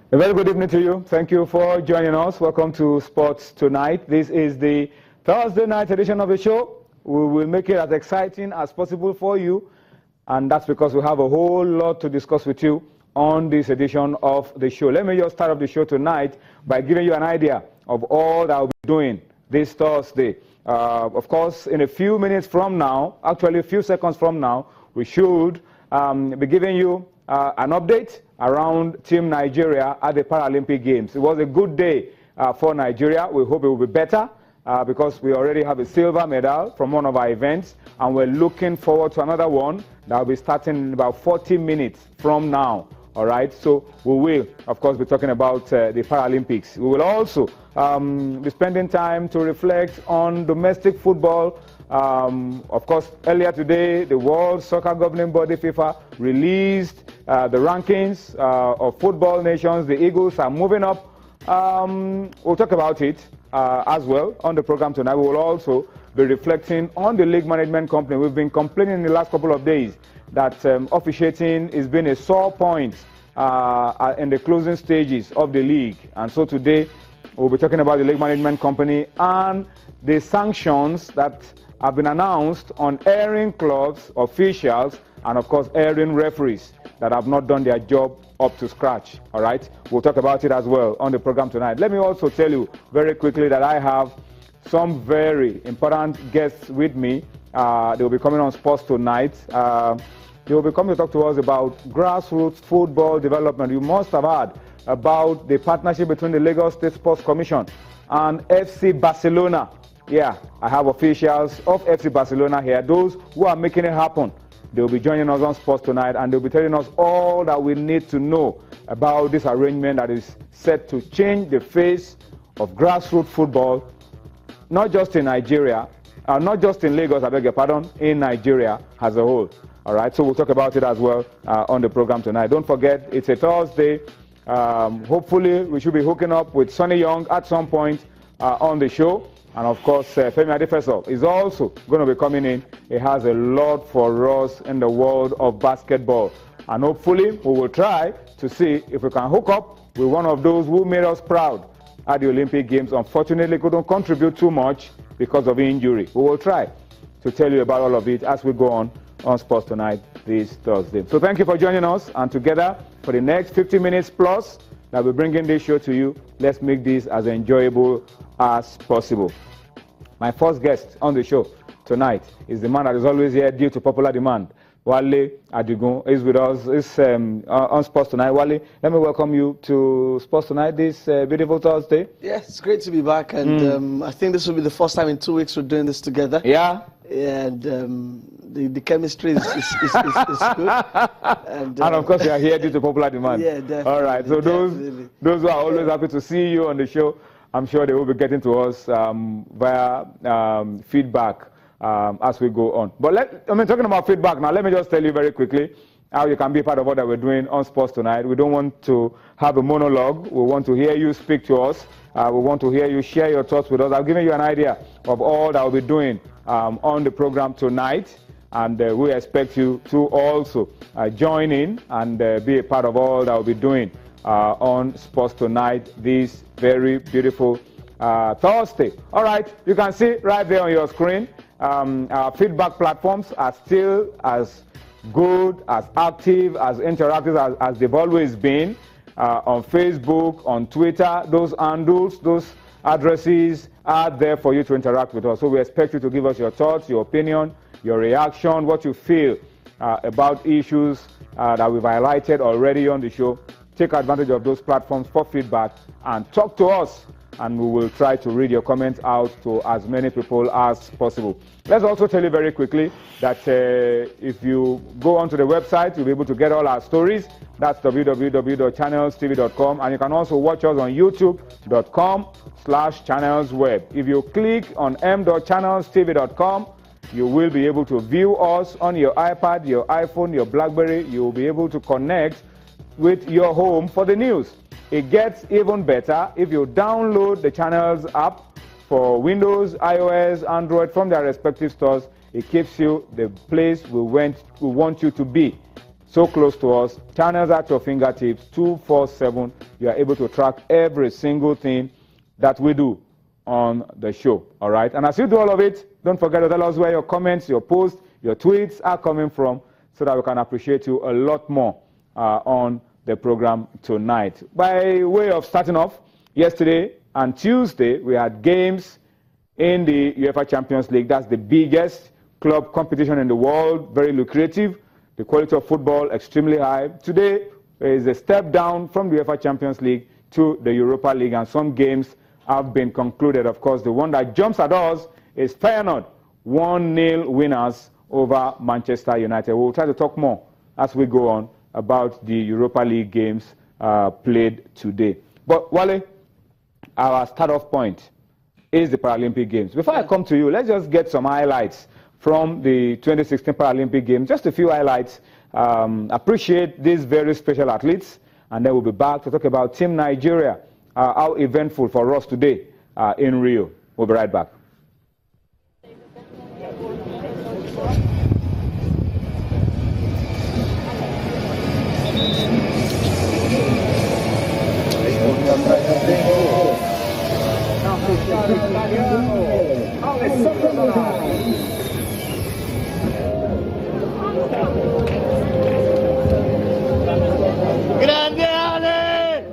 A very good evening to you. Thank you for joining us. Welcome to Sports Tonight. This is the Thursday night edition of the show. We will make it as exciting as possible for you, and that's because we have a whole lot to discuss with you on this edition of the show. Let me just start off the show tonight by giving you an idea of all that I'll be doing this Thursday. Of course, in a few minutes from now, actually a few seconds from now, we should be giving you an update around Team Nigeria at the Paralympic Games. It was a good day for Nigeria. We hope it will be better because we already have a silver medal from one of our events, and we're looking forward to another one that will be starting in about 40 minutes from now. All right, so we will, of course, be talking about the Paralympics. We will also be spending time to reflect on domestic football. Of course, earlier today, the World Soccer Governing Body, FIFA, released the rankings of football nations. The Eagles are moving up. We'll talk about it as well on the program tonight. We will also be reflecting on the league management company. We've been complaining in the last couple of days that officiating has been a sore point in the closing stages of the league. And so today, we'll be talking about the league management company and the sanctions that have been announced on erring clubs, officials, and of course erring referees that have not done their job up to scratch. All right, we'll talk about it as well on the program tonight. Let me also tell you very quickly that I have some very important guests with me. They will be coming on Sports Tonight. They will be coming to talk to us about grassroots football development. You must have heard about the partnership between the Lagos State Sports Commission and FC Barcelona. Yeah, I have officials of FC Barcelona here, those who are making it happen. They will be joining us on Sports Tonight, and they'll be telling us all that we need to know about this arrangement that is set to change the face of grassroots football, not just in Nigeria, not just in Lagos, I beg your pardon, in Nigeria as a whole. All right, so we'll talk about it as well on the program tonight. Don't forget, it's a Thursday. Hopefully, we should be hooking up with Sonny Young at some point on the show. And of course, Femi Adefeso is also going to be coming in. He has a lot for us in the world of basketball. And hopefully, we will try to see if we can hook up with one of those who made us proud at the Olympic Games. Unfortunately, couldn't contribute too much because of injury. We will try to tell you about all of it as we go on Sports Tonight this Thursday. So thank you for joining us, and together for the next 50 minutes plus that we're bringing this show to you, let's make this as enjoyable as possible. My first guest on the show tonight is the man that is always here due to popular demand. Wale Adigun is with us on Sports Tonight. Wale, let me welcome you to Sports Tonight this beautiful Thursday. Yeah, it's great to be back, and I think this will be the first time in 2 weeks we're doing this together. Yeah. And the chemistry is good. And of course, you are here due to popular demand. Yeah, definitely. All right, so those who are always happy to see you on the show, I'm sure they will be getting to us via feedback as we go on. But talking about feedback now, let me just tell you very quickly how you can be part of what we're doing on Sports Tonight. We don't want to have a monologue. We want to hear you speak to us. We want to hear you share your thoughts with us. I've given you an idea of all that we'll be doing on the program tonight, and we expect you to also join in and be a part of all that we'll be doing on Sports Tonight this very beautiful Thursday. All right, you can see right there on your screen, our feedback platforms are still as good, as active, as interactive as they've always been. On Facebook, on Twitter, those handles, those addresses are there for you to interact with us. So we expect you to give us your thoughts, your opinion, your reaction, what you feel about issues that we've highlighted already on the show. Take advantage of those platforms for feedback and talk to us, and we will try to read your comments out to as many people as possible. Let's also tell you very quickly that if you go onto the website, you'll be able to get all our stories. That's www.channelstv.com, and you can also watch us on youtube.com/channelsweb. If you click on m.channelstv.com, you will be able to view us on your iPad, your iPhone, your BlackBerry. You will be able to connect with your home for the news. It gets even better if you download the Channels app for Windows, iOS, Android from their respective stores. It keeps you the place we want you to be. so close to us, channels at your fingertips, 247. You are able to track every single thing that we do on the show, all right? And as you do all of it, don't forget to tell us where your comments, your posts, your tweets are coming from so that we can appreciate you a lot more on the program tonight. By way of starting off, yesterday and Tuesday, we had games in the UEFA Champions League. That's the biggest club competition in the world, very lucrative. The quality of football extremely high. Today is a step down from the UEFA Champions League to the Europa League, and some games have been concluded. Of course, the one that jumps at us is Feyenoord, 1-0 winners over Manchester United. We'll try to talk more as we go on about the Europa League games played today. But Wale, our start-off point is the Paralympic Games. Before I come to you, let's just get some highlights from the 2016 Paralympic Games. Just a few highlights. Appreciate these very special athletes, and then we'll be back to talk about Team Nigeria, how eventful for us today in Rio. We'll be right back. Grande Ale!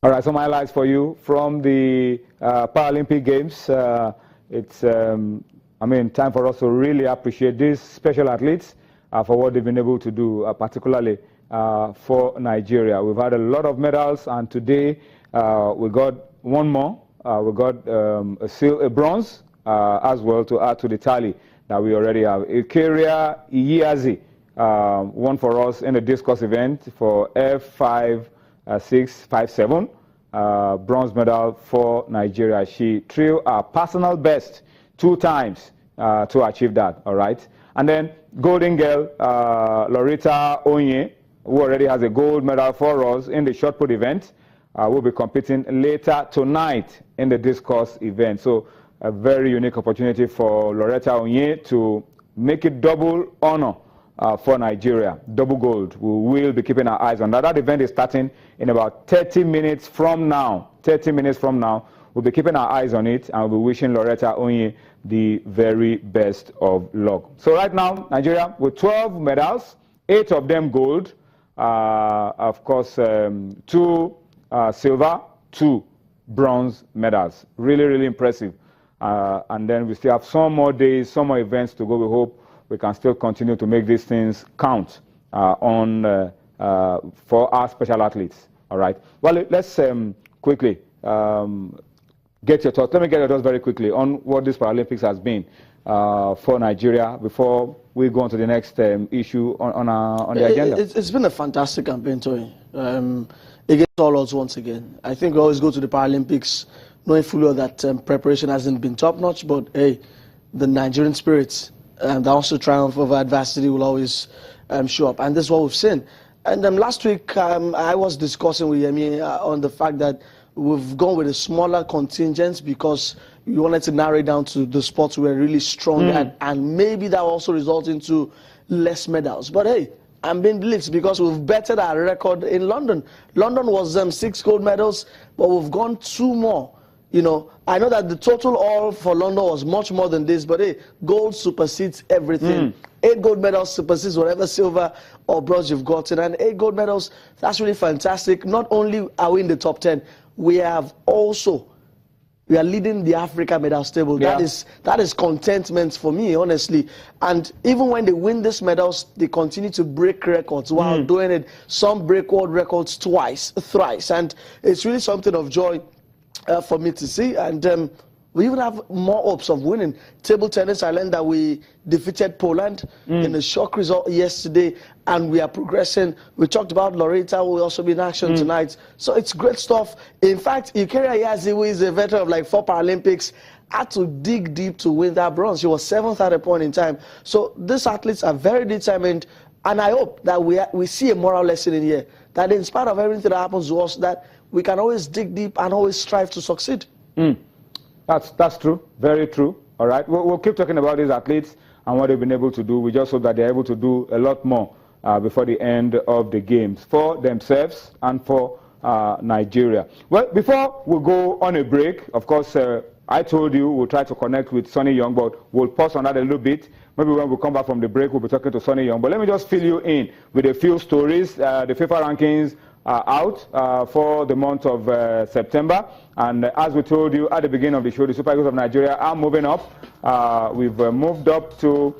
All right, some highlights for you from the Paralympic Games. It's, I mean, time for us to really appreciate these special athletes for what they've been able to do, particularly for Nigeria. We've had a lot of medals, and today we got one more. We got a bronze as well to add to the tally that we already have. Ikaria Iyazi won for us in the discus event for F5.657, bronze medal for Nigeria. She threw her personal best 2 times to achieve that, all right? And then golden girl, Loretta Onye, who already has a gold medal for us in the shot put event, will be competing later tonight in the discus event. So a very unique opportunity for Loretta Onye to make it double honor for Nigeria, double gold. We will be keeping our eyes on that. That event is starting in about 30 minutes from now. 30 minutes from now, we'll be keeping our eyes on it, and we'll be wishing Loretta Onye the very best of luck. So right now, Nigeria with 12 medals, 8 of them gold. Of course, 2 silver, 2 bronze medals. Really, really impressive and then we still have some more days, some more events to go. We hope we can still continue to make these things count for our special athletes. All right. Well, let's quickly get your thoughts. Let me get your thoughts very quickly on what this Paralympics has been for Nigeria before we go on to the next issue on the agenda. It's been a fantastic campaign, Tony. Against all odds once again. I think we always go to the Paralympics knowing fully well that preparation hasn't been top-notch, but hey, the Nigerian spirits that also triumph over adversity will always show up, and this is what we've seen. And last week, I was discussing with Yemi on the fact that we've gone with a smaller contingent because we wanted to narrow it down to the sports we were really strong at, and maybe that will also result into less medals. But hey, I'm being blitzed because we've bettered our record in London. London was 6 gold medals, but we've gone 2 more. You know, I know that the total all for London was much more than this, but hey, gold supersedes everything. 8 gold medals supersedes whatever silver or bronze you've gotten, and 8 gold medals, that's really fantastic. Not only are we in the top 10, we are leading the Africa medals table. Yeah. That is contentment for me, honestly. And even when they win these medals, they continue to break records while doing it. Some break world records twice, thrice, and it's really something of joy for me to see. And we even have more hopes of winning. Table tennis, I learned that we defeated Poland in a shock result yesterday, and we are progressing. We talked about Loretta, who will also be in action tonight. So it's great stuff. In fact, Ikeria Yazi, who is a veteran of like 4 Paralympics, had to dig deep to win that bronze. She was 7th at a point in time. So these athletes are very determined, and I hope that we see a moral lesson in here, that in spite of everything that happens to us, that we can always dig deep and always strive to succeed. That's true, very true. All right, we'll keep talking about these athletes and what they've been able to do. We just hope that they're able to do a lot more before the end of the games for themselves and for Nigeria. Well, before we go on a break, of course, I told you we'll try to connect with Sonny Young, but we'll pause on that a little bit. Maybe when we come back from the break, we'll be talking to Sonny Young. But let me just fill you in with a few stories. The FIFA rankings are out for the month of September. And as we told you at the beginning of the show, the Super Eagles of Nigeria are moving up. We've moved up to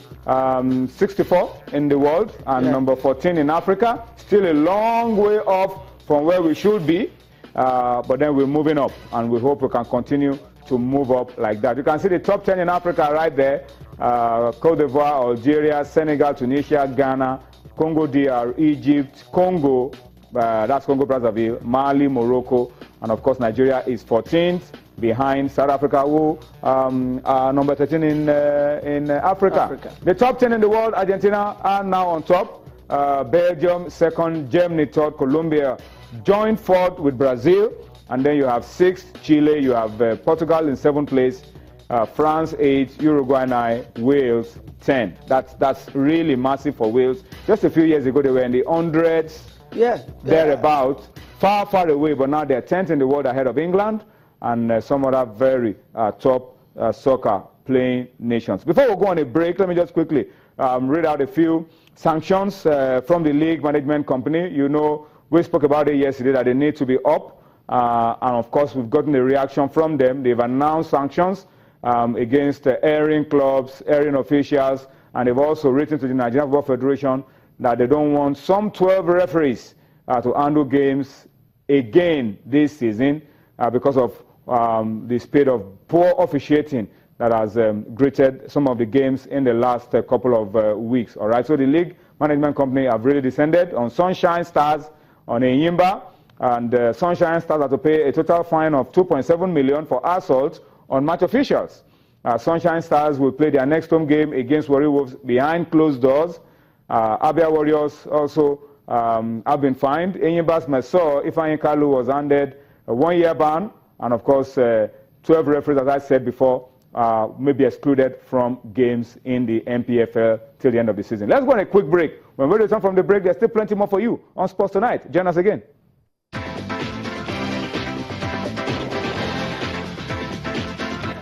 64 in the world and number 14 in Africa. Still a long way off from where we should be, but then we're moving up, and we hope we can continue to move up like that. You can see the top 10 in Africa right there. Cote d'Ivoire, Algeria, Senegal, Tunisia, Ghana, Congo DR, Egypt, Congo, that's Congo Brazzaville, Mali, Morocco, and of course Nigeria is 14th behind South Africa, who are number 13 in Africa. The top 10 in the world, Argentina are now on top, Belgium second, Germany third, Colombia joined fourth with Brazil, and then you have 6th Chile, you have Portugal in 7th place, France 8, Uruguay 9, Wales 10. That's really massive for Wales. Just a few years ago they were in the hundreds. Thereabout, far away, but now they're 10th in the world ahead of England and some other very top soccer playing nations. Before we go on a break, let me just quickly read out a few sanctions from the league management company. You know, we spoke about it yesterday that they need to be up, and of course we've gotten a reaction from them. They've announced sanctions against erring clubs, erring officials, and they've also written to the Nigerian Football Federation that they don't want some 12 referees to handle games again this season because of the spate of poor officiating that has greeted some of the games in the last couple of weeks. All right, so the league management company have really descended on Sunshine Stars, on Enyimba, and Sunshine Stars have to pay a total fine of 2.7 million for assault on match officials. Sunshine Stars will play their next home game against Warri Wolves behind closed doors. Abia Warriors also have been fined. Enyimba's Mesor Ifeanyi Kalu was handed a 1-year ban, and of course 12 referees, as I said before, may be excluded from games in the NPFL till the end of the season. Let's go on a quick break. When we return from the break, there's still plenty more for you on Sports Tonight. Join us again.